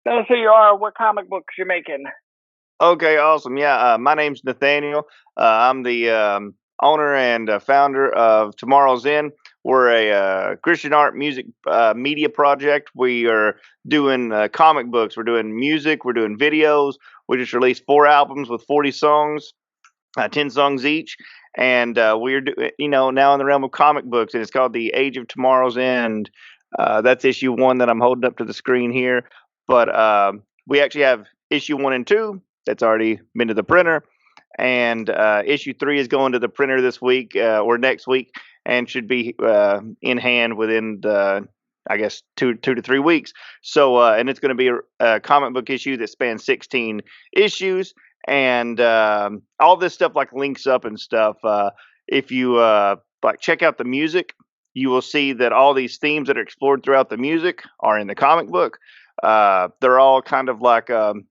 Tell us who you are, what comic books you're making. Okay, awesome. Yeah, my name's Nathaniel. I'm the owner and founder of Tomorrow's End. We're a Christian art music media project. We are doing comic books. We're doing music. We're doing videos. We just released 4 albums with 40 songs, 10 songs each. And now in the realm of comic books, and it's called The Age of Tomorrow's End. That's issue 1 that I'm holding up to the screen here. But we actually have issue 1 and 2 that's already been to the printer. And issue 3 is going to the printer this week or next week, and should be in hand within I guess 2 to 3 weeks. So, and it's going to be a comic book issue that spans 16 issues, and all this stuff like links up and stuff. If you like check out the music, you will see that all these themes that are explored throughout the music are in the comic book. They're all kind of like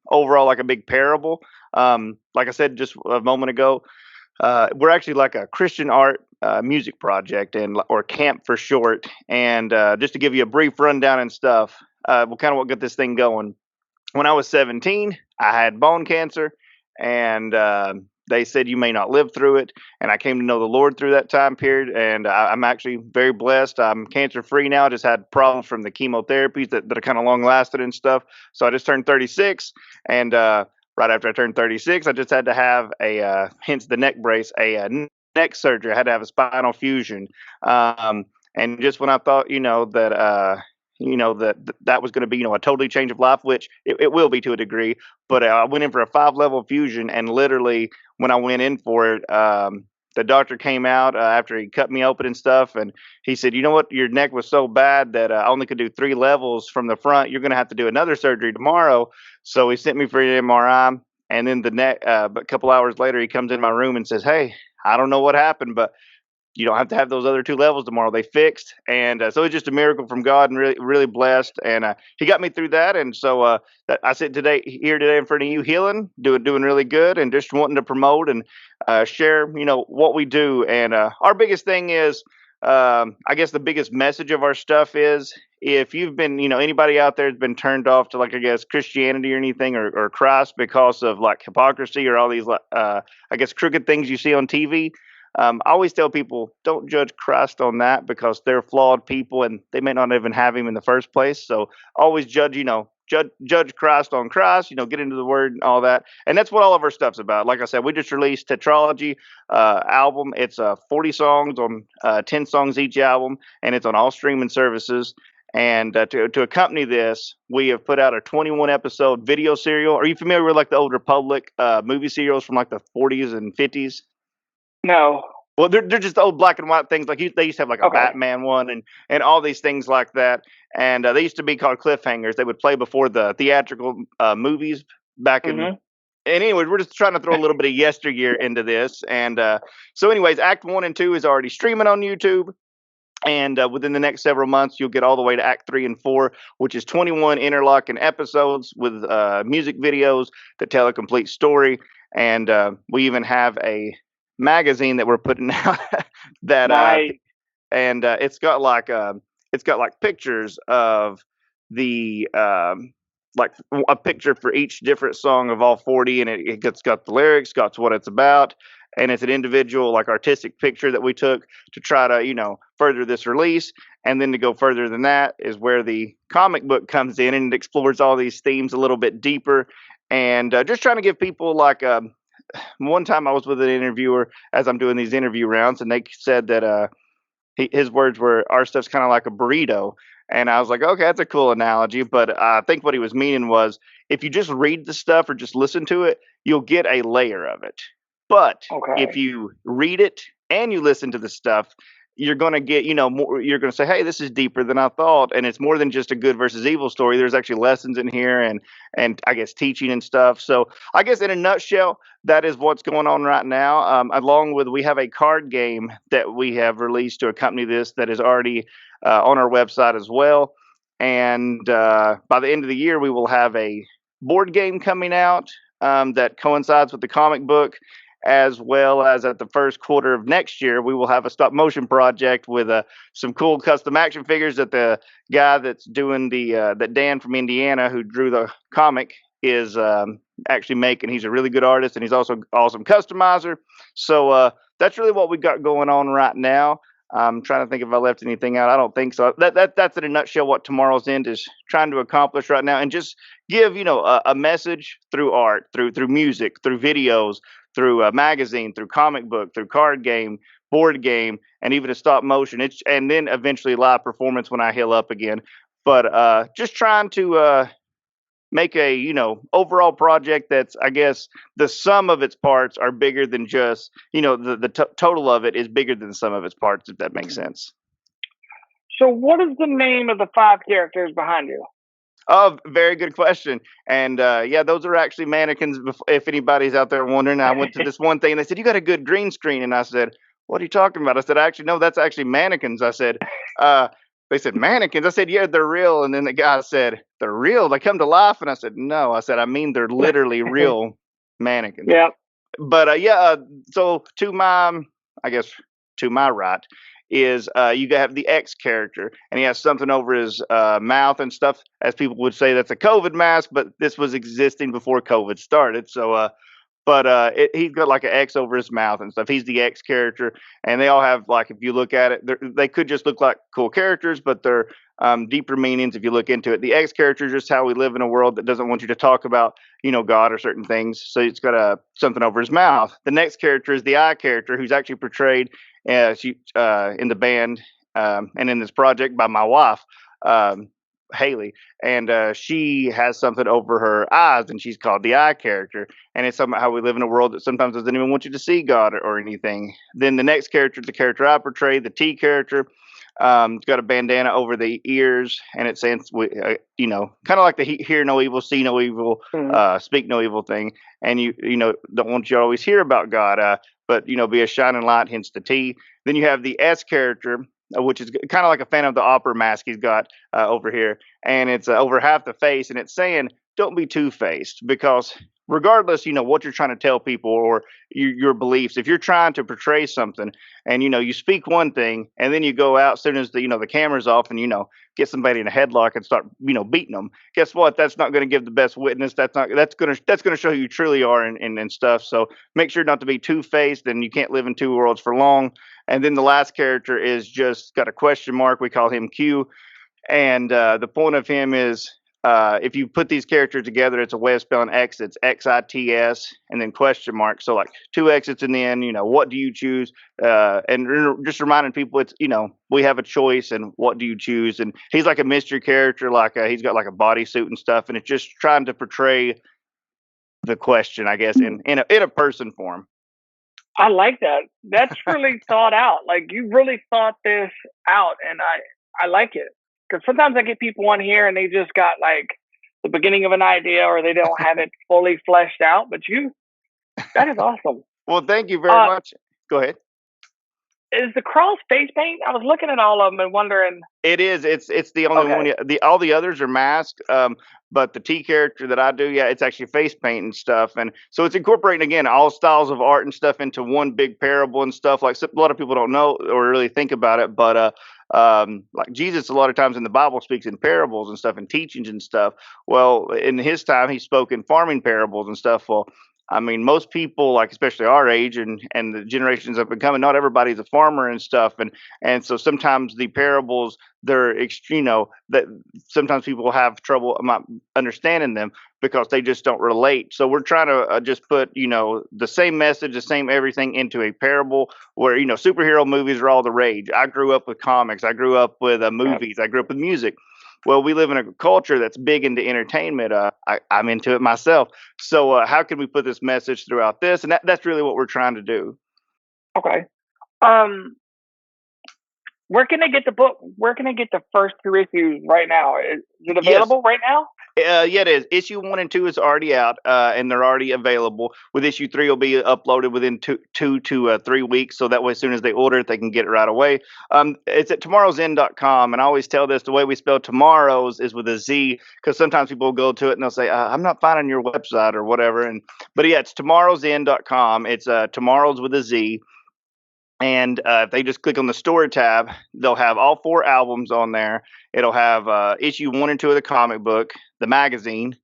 overall like a big parable. Like I said just a moment ago, we're actually like a Christian art music project, and or camp for short. And just to give you a brief rundown and stuff, well, kind of what got this thing going. When I was 17, I had bone cancer, and they said you may not live through it. And I came to know the Lord through that time period, and I'm actually very blessed. I'm cancer free now. I just had problems from the chemotherapies that are kind of long lasted and stuff. So I just turned 36, and right after I turned 36, I just had to have hence the neck brace, neck surgery. I had to have a spinal fusion. And just when I thought, that was going to be, a totally change of life, which it will be to a degree. But I went in for a 5 level fusion, and literally when I went in for it, the doctor came out after he cut me open and stuff, and he said, "You know what? Your neck was so bad that I only could do 3 levels from the front. You're going to have to do another surgery tomorrow." So he sent me for an MRI, and then but a couple hours later, he comes in my room and says, "Hey, I don't know what happened, but you don't have to have those other 2 levels tomorrow. They fixed." And so it's just a miracle from God, and really, really blessed. And he got me through that. And so I sit here today in front of you, healing, doing really good, and just wanting to promote and share, what we do. And our biggest thing is, I guess the biggest message of our stuff is, if you've been, anybody out there has been turned off to, like, I guess, Christianity or anything, or Christ, because of like hypocrisy or all these, I guess, crooked things you see on TV. I always tell people, don't judge Christ on that, because they're flawed people and they may not even have him in the first place. So always judge Christ on Christ, get into the word and all that. And that's what all of our stuff's about. Like I said, we just released Tetralogy album. It's 40 songs on 10 songs each album, and it's on all streaming services. And to accompany this, we have put out a 21 episode video serial. Are you familiar with like the old Republic movie serials from like the 40s and 50s? No. Well, they're just old black and white things. Like they used to have like a Okay. Batman one, and all these things like that. And they used to be called cliffhangers. They would play before the theatrical movies back in. Mhm. And anyways, we're just trying to throw a little bit of yesteryear into this. And so, anyways, Act 1 and 2 is already streaming on YouTube. And within the next several months, you'll get all the way to Act 3 and 4, which is 21 interlocking episodes with music videos that tell a complete story. And we even have a magazine that we're putting out that Nice. and it's got like pictures of the like a picture for each different song of all 40, and it's got the lyrics, got what it's about, and it's an individual like artistic picture that we took to try to further this release. And then to go further than that is where the comic book comes in, and it explores all these themes a little bit deeper. And just trying to give people like one time I was with an interviewer as I'm doing these interview rounds, and they said that his words were, "Our stuff's kind of like a burrito." And I was like, okay, that's a cool analogy. But I think what he was meaning was, if you just read the stuff or just listen to it, you'll get a layer of it. But if Okay. you read it and you listen to the stuff, you're going to get, more. You're going to say, hey, this is deeper than I thought. And it's more than just a good versus evil story. There's actually lessons in here, and I guess teaching and stuff. So I guess in a nutshell, that is what's going on right now. Along with, we have a card game that we have released to accompany this that is already on our website as well. And by the end of the year, we will have a board game coming out that coincides with the comic book. as well as at the first quarter of next year, we will have a stop motion project with some cool custom action figures that the guy that's doing that Dan from Indiana who drew the comic is actually making. He's a really good artist and he's also an awesome customizer. So that's really what we got going on right now. I'm trying to think if I left anything out. I don't think so. That's in a nutshell what Tomorrow's End is trying to accomplish right now, and just give a message through art, through music, through videos, through a magazine, through comic book, through card game, board game, and even a stop motion. And then eventually live performance when I heal up again. But just trying to make a overall project that's, I guess, the sum of its parts are bigger than just the total of it is bigger than the sum of its parts, if that makes sense. So what is the name of the 5 characters behind you? Oh, very good question. And yeah, those are actually mannequins. If anybody's out there wondering, I went to this one thing and they said, "You got a good green screen," and I said, "What are you talking about?" I said, "Actually, no, that's actually mannequins." I said, they said, "Mannequins?" I said, "Yeah, they're real." And then the guy said, "They're real? They come to life?" And I said, "No." I said, "I mean, they're literally real mannequins." Yeah. But yeah, so I guess to my right is you have the X character, and he has something over his mouth and stuff. As people would say, that's a COVID mask, but this was existing before COVID started. So he's got like an X over his mouth and stuff. He's the X character, and they all have, like, if you look at it, they could just look like cool characters, but they're deeper meanings if you look into it. The X character is just how we live in a world that doesn't want you to talk about, God or certain things. So it's got something over his mouth. The next character is the I character, who's actually portrayed in the band and in this project by my wife. Haley, and she has something over her eyes, and she's called the eye character. And it's somehow how we live in a world that sometimes doesn't even want you to see God or anything. Then the next character, the character I portray, the T character, it's got a bandana over the ears, and it's saying, kind of like the hear no evil, see no evil, speak no evil thing. And don't want you to always hear about God, but be a shining light, hence the T. Then you have the S character, which is kind of like a Phantom of the Opera mask he's got over here, and it's over half the face, and it's saying, "Don't be two-faced," because regardless, what you're trying to tell people or your beliefs, if you're trying to portray something and you speak one thing and then you go out as soon as the camera's off and get somebody in a headlock and start beating them, guess what? That's not going to give the best witness. That's going to show who you truly are and stuff. So make sure not to be two-faced, and you can't live in two worlds for long. And then the last character is just got a question mark. We call him Q. And the point of him is, if you put these characters together, it's a way of spelling X. It's XITS and then question mark. So like 2 X's in the end, what do you choose? And just reminding people, it's, we have a choice, and what do you choose? And he's like a mystery character, like he's got like a bodysuit and stuff. And it's just trying to portray the question, I guess, in a person form. I like that. That's really thought out. Like, you really thought this out, and I like it. Because sometimes I get people on here and they just got like the beginning of an idea, or they don't have it fully fleshed out. But that is awesome. Well, thank you very much. Go ahead. Is the cross face paint? I was looking at all of them and wondering. It is. It's the only one. All the others are masked. But the T character that I do, yeah, it's actually face paint and stuff. And so it's incorporating, again, all styles of art and stuff into one big parable and stuff. Like, a lot of people don't know or really think about it, but like Jesus, a lot of times in the Bible, speaks in parables and stuff and teachings and stuff. Well, in his time, he spoke in farming parables and stuff. Well, I mean, most people, like especially our age and the generations that have been coming, not everybody's a farmer and stuff, and so sometimes the parables, they're that sometimes people have trouble understanding them because they just don't relate. So we're trying to just put the same message, the same everything into a parable where superhero movies are all the rage. I grew up with comics. I grew up with movies. I grew up with music. Well, we live in a culture that's big into entertainment. I'm into it myself. So how can we put this message throughout this? And that's really what we're trying to do. Okay. Where can I get the book? Where can I get the first 2 issues right now? Is it available right now? Yeah, it is. Issue 1 and 2 is already out, and they're already available. With issue 3, will be uploaded within two to 3 weeks, so that way, as soon as they order it, they can get it right away. It's at tomorrowzend.com, and I always tell this, the way we spell tomorrows is with a Z, because sometimes people will go to it and they'll say, I'm not finding your website or whatever. But yeah, it's tomorrowzend.com. It's tomorrows with a Z. And if they just click on the store tab, they'll have all 4 albums on there. It'll have issue 1 and 2 of the comic book, the magazine,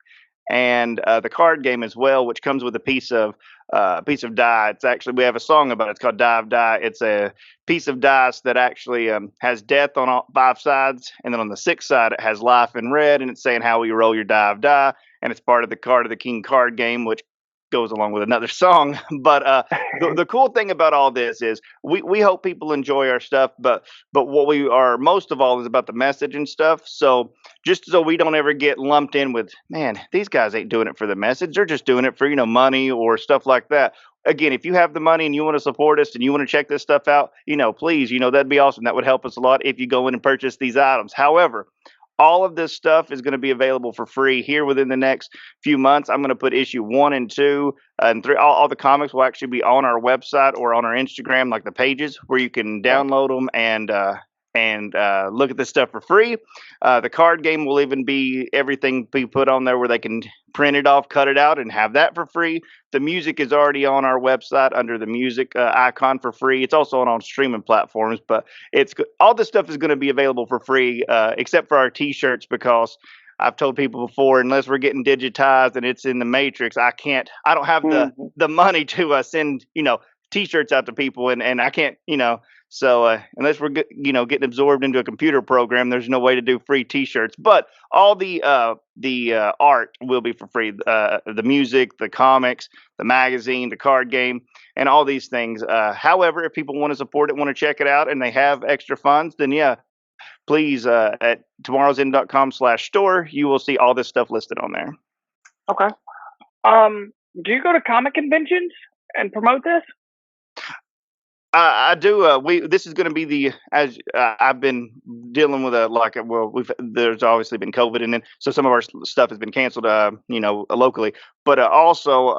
and the card game as well, which comes with a piece of die. It's actually, we have a song about it. It's called Die of Die. It's a piece of dice that actually has death on all 5 sides, and then on the 6th side it has life in red, and it's saying how you roll your die of die, and it's part of the Card of the King card game, which goes along with another song. But the cool thing about all this is we hope people enjoy our stuff, but what we are most of all is about the message and stuff. So just so we don't ever get lumped in with, man, these guys ain't doing it for the message. They're just doing it for, money or stuff like that. Again, if you have the money and you want to support us and you want to check this stuff out, please, that'd be awesome. That would help us a lot if you go in and purchase these items. However, all of this stuff is going to be available for free here within the next few months. I'm going to put issue 1 and 2 and 3. All the comics will actually be on our website or on our Instagram, like the pages where you can download them and look at this stuff for free. The card game will even be everything be put on there where they can print it off, cut it out, and have that for free. The music is already on our website under the music icon for free. It's also on streaming platforms, but all this stuff is going to be available for free, except for our T-shirts, because I've told people before, unless we're getting digitized and it's in the matrix, I don't have the money to send T-shirts out to people, and I can't, so unless we're getting absorbed into a computer program, there's no way to do free T-shirts. But all the art will be for free. The music, the comics, the magazine, the card game, and all these things. However, if people want to support it, want to check it out, and they have extra funds, then yeah, please at tomorrowzend.com/store, you will see all this stuff listed on there. Okay. Do you go to comic conventions and promote this? I do. This is going to be as I've been dealing with there's obviously been COVID, and then so some of our stuff has been canceled, locally, but also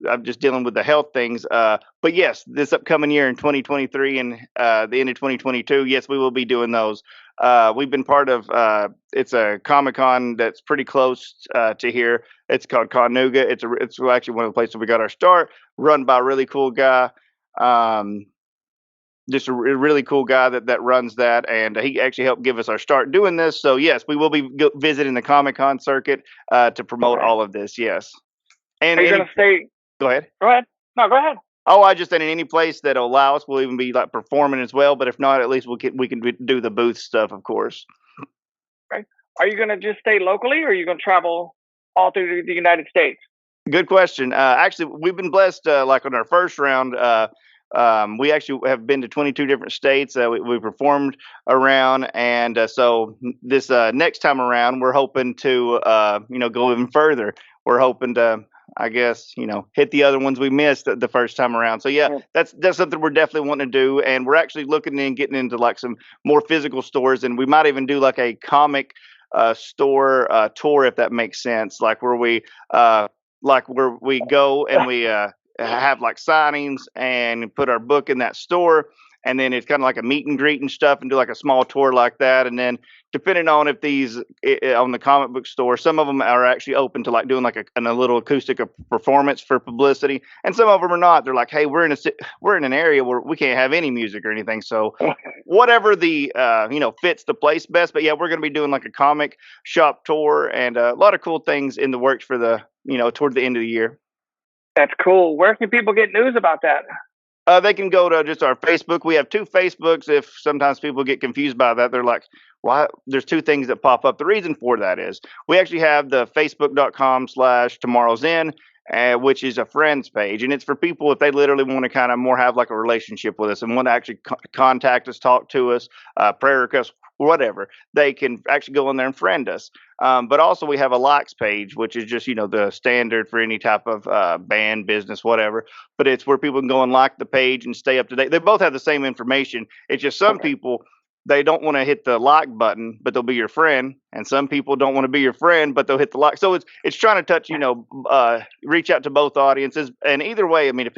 I'm just dealing with the health things. But yes, this upcoming year in 2023 and the end of 2022, yes, we will be doing those. We've been part of it's a Comic-Con that's pretty close to here. It's called Conuga. It's actually one of the places we got our start, run by a really cool guy. Just a really cool guy that runs that, and he actually helped give us our start doing this. So yes, we will be visiting the Comic-Con circuit to promote all of this. Yes. And are you going to stay? Go ahead. Go ahead. No, go ahead. Oh, I just said in any place that'll allow us, we'll even be like performing as well. But if not, at least we can do the booth stuff, of course. Right. Are you going to just stay locally, or are you going to travel all through the United States? Good question. Actually, we've been blessed. Like on our first round, we actually have been to 22 different states. We performed around, and so this next time around, we're hoping to go even further. We're hoping to, I guess, hit the other ones we missed the first time around. So yeah, that's something we're definitely wanting to do, and we're actually looking and getting into like some more physical stores, and we might even do like a comic store tour, if that makes sense, like where we go and we have like signings and put our book in that store, and then it's kind of like a meet and greet and stuff, and do like a small tour like that. And then depending on if these on the comic book store, some of them are actually open to like doing like a little acoustic performance for publicity, and some of them are not. They're like, hey, we're in an area where we can't have any music or anything, so whatever the fits the place best. But yeah, we're going to be doing like a comic shop tour, and a lot of cool things in the works for the toward the end of the year. That's cool. Where can people get news about that? They can go to just our Facebook. We have 2 Facebooks. If sometimes people get confused by that, they're like, why? There's 2 things that pop up. The reason for that is we actually have the facebook.com/TomorrowzEnd, which is a friends page. And it's for people if they literally want to kind of more have like a relationship with us and want to actually contact us, talk to us, prayer requests, whatever. They can actually go in there and friend us. But also we have a likes page, which is just, the standard for any type of band, business, whatever. But it's where people can go and like the page and stay up to date. They both have the same information. It's just some people, they don't want to hit the like button, but they'll be your friend. And some people don't want to be your friend, but they'll hit the like. So it's trying to touch, reach out to both audiences. And either way, I mean,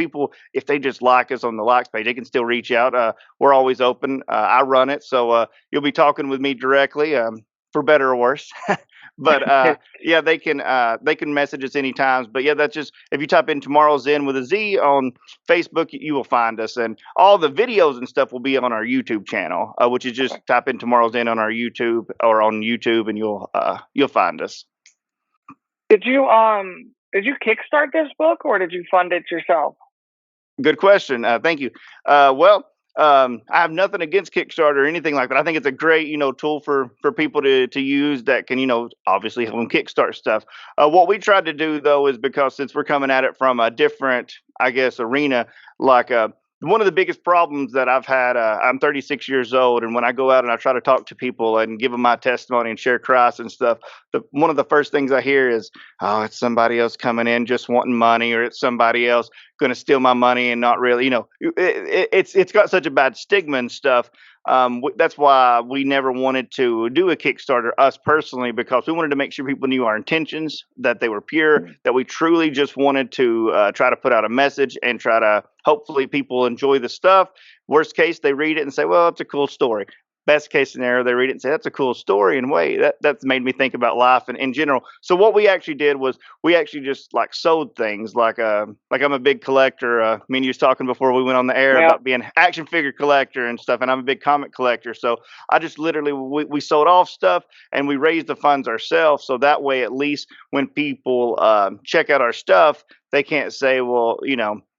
if they just like us on the likes page, they can still reach out. We're always open. I run it, so you'll be talking with me directly, for better or worse. But yeah, they can message us anytime. But yeah, that's just, if you type in Tomorrow's End with a Z on Facebook, you will find us, and all the videos and stuff will be on our YouTube channel, which is just type in Tomorrow's End on our YouTube or on YouTube, and you'll find us. Did you kickstart this book, or did you fund it yourself? Good question. Thank you. Well, I have nothing against Kickstarter or anything like that. I think it's a great, tool for people to use that can, obviously help them kickstart stuff. What we tried to do though is, because since we're coming at it from a different, I guess, arena, like one of the biggest problems that I've had, I'm 36 years old, and when I go out and I try to talk to people and give them my testimony and share Christ and stuff, one of the first things I hear is, oh, it's somebody else coming in just wanting money, or it's somebody else going to steal my money and not really, it's got such a bad stigma and stuff. That's why we never wanted to do a Kickstarter, us personally, because we wanted to make sure people knew our intentions, that they were pure, that we truly just wanted to try to put out a message and try to hopefully people enjoy the stuff. Worst case, they read it and say, well, it's a cool story. Best case scenario, they read it and say, that's a cool story. And wait, that's made me think about life and in general. So what we actually did was we actually just like sold things, like I'm a big collector. Me and you was talking before we went on the air about being action figure collector and stuff. And I'm a big comic collector. So I just literally, we sold off stuff and we raised the funds ourselves. So that way, at least when people check out our stuff, they can't say, well,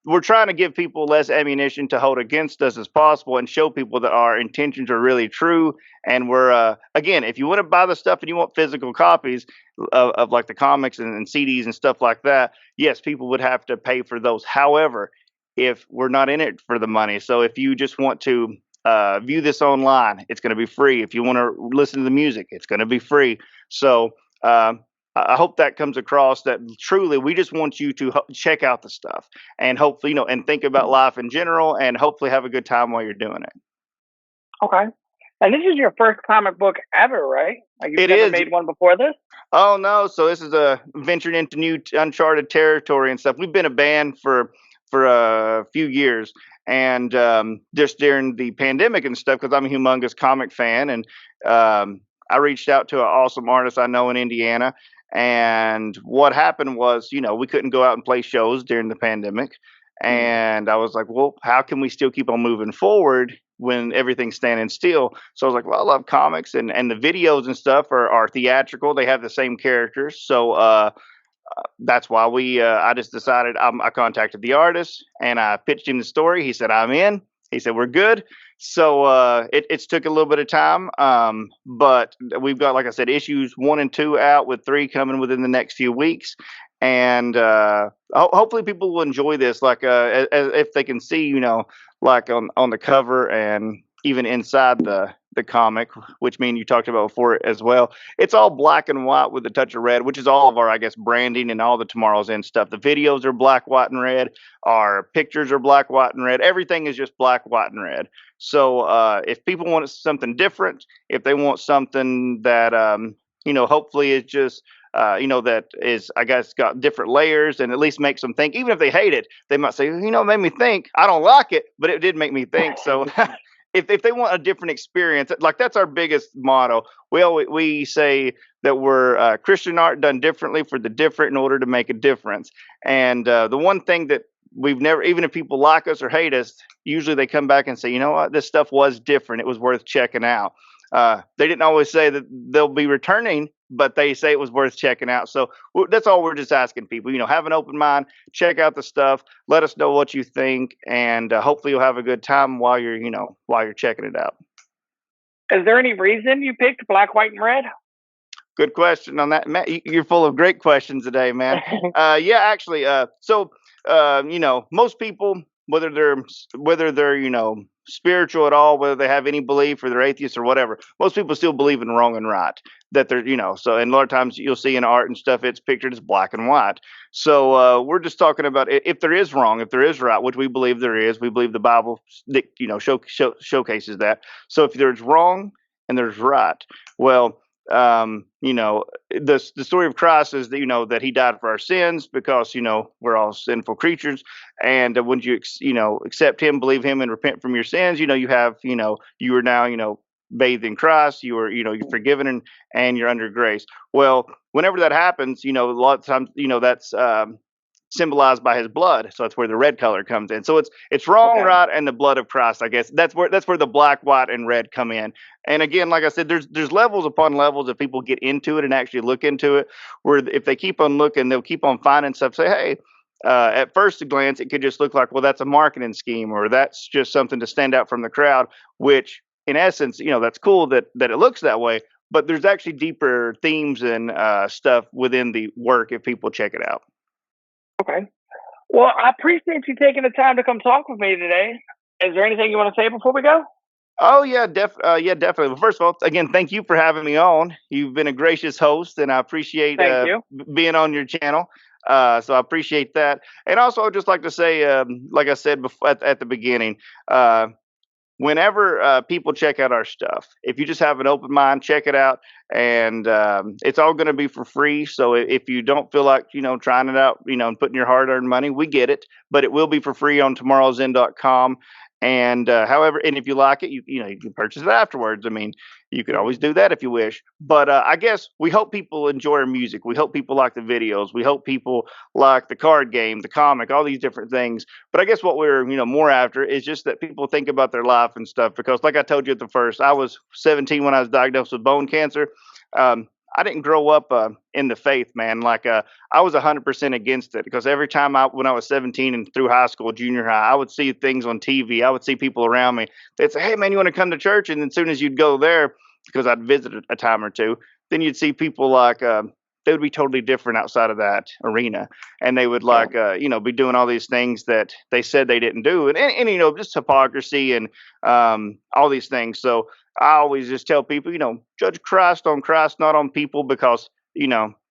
we're trying to give people less ammunition to hold against us as possible, and show people that our intentions are really true. And we're, again, if you want to buy the stuff and you want physical copies of like the comics and CDs and stuff like that, yes, people would have to pay for those. However, if we're not in it for the money, so if you just want to view this online, it's going to be free. If you want to listen to the music, it's going to be free. So, I hope that comes across, that truly we just want you to check out the stuff and hopefully, and think about life in general, and hopefully have a good time while you're doing it. Okay. And this is your first comic book ever, right? Like, you've never made one before this? Oh, no. So this is venturing into new uncharted territory and stuff. We've been a band for a few years, and just during the pandemic and stuff, because I'm a humongous comic fan, and I reached out to an awesome artist I know in Indiana. And what happened was, we couldn't go out and play shows during the pandemic. And I was like, well, how can we still keep on moving forward when everything's standing still? So I was like, well, I love comics, and the videos and stuff are theatrical. They have the same characters. So that's why I just decided, I contacted the artist and I pitched him the story. He said, I'm in. He said, we're good. So it's took a little bit of time, but we've got, like I said, issues 1 and 2 out, with 3 coming within the next few weeks. And hopefully people will enjoy this, like if they can see, like on the cover and even inside the comic, which me and you talked about before as well. It's all black and white with a touch of red, which is all of our, I guess, branding and all the Tomorrow's End stuff. The videos are black, white, and red. Our pictures are black, white, and red. Everything is just black, white, and red. So if people want something different, if they want something that, hopefully is just, that is, I guess, got different layers and at least makes them think. Even if they hate it, they might say, it made me think. I don't like it, but it did make me think. So if they want a different experience, like, that's our biggest motto. We say that we're Christian art done differently for the different in order to make a difference. And the one thing that we've never, even if people like us or hate us, usually they come back and say, you know what, this stuff was different. It was worth checking out. They didn't always say that they'll be returning, but they say it was worth checking out. So that's all we're just asking people, have an open mind, check out the stuff, let us know what you think, and hopefully you'll have a good time while you're checking it out. Is there any reason you picked black, white, and red? Good question on that, Matt. You're full of great questions today, man. Yeah, actually, so most people, whether they're spiritual at all, whether they have any belief or they're atheists or whatever. Most people still believe in wrong and right. That they're, so, and a lot of times you'll see in art and stuff, it's pictured as black and white. So we're just talking about if there is wrong, if there is right, which we believe there is. We believe the Bible, showcases that. So if there's wrong and there's right, well, the story of Christ is that that He died for our sins because we're all sinful creatures, and when you accept Him, believe Him, and repent from your sins, you have you are now bathed in Christ. You are you're forgiven and you're under grace. Well, whenever that happens, a lot of times that's symbolized by His blood. So that's where the red color comes in. So it's wrong, Okay. right, and the blood of Christ. I guess that's where the black, white, and red come in. And again, like I said, there's levels upon levels if people get into it and actually look into it. Where if they keep on looking, they'll keep on finding stuff. Say, hey. At first glance, it could just look like, well, that's a marketing scheme, or that's just something to stand out from the crowd. Which, in essence, that's cool that it looks that way. But there's actually deeper themes and stuff within the work if people check it out. Okay. Well, I appreciate you taking the time to come talk with me today. Is there anything you want to say before we go? Oh yeah, definitely. Well, first of all, again, thank you for having me on. You've been a gracious host, and I appreciate Thank you. being on your channel. So I appreciate that. And also, I'd just like to say, like I said before at the beginning, whenever people check out our stuff, if you just have an open mind, check it out, and it's all going to be for free. So if you don't feel like trying it out, and putting your hard-earned money, we get it, but it will be for free on tomorrowzend.com. And however, and if you like it, you can purchase it afterwards. I mean, you can always do that if you wish. But I guess we hope people enjoy our music. We hope people like the videos. We hope people like the card game, the comic, all these different things. But I guess what we're more after is just that people think about their life and stuff. Because like I told you at the first, I was 17 when I was diagnosed with bone cancer. I didn't grow up in the faith, man. Like I was 100% against it because every time when I was 17 and through high school, junior high, I would see things on TV. I would see people around me. They'd say, "Hey, man, you want to come to church?" And as soon as you'd go there, because I'd visited a time or two, then you'd see people like they would be totally different outside of that arena, and they would like be doing all these things that they said they didn't do, and just hypocrisy and all these things. So I always just tell people, judge Christ on Christ, not on people, because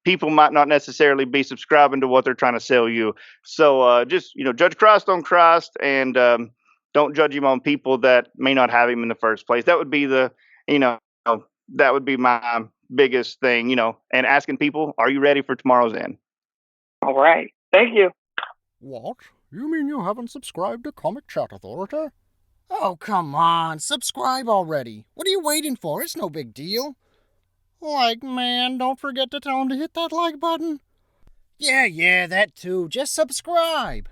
people might not necessarily be subscribing to what they're trying to sell you. So just judge Christ on Christ, and don't judge Him on people that may not have Him in the first place. That would be that would be my biggest thing, and asking people, are you ready for tomorrow's end? All right. Thank you. What? You mean you haven't subscribed to Comicchatauthority? Oh, come on, subscribe already. What are you waiting for? It's no big deal. Like, man, don't forget to tell him to hit that like button. Yeah, that too. Just subscribe.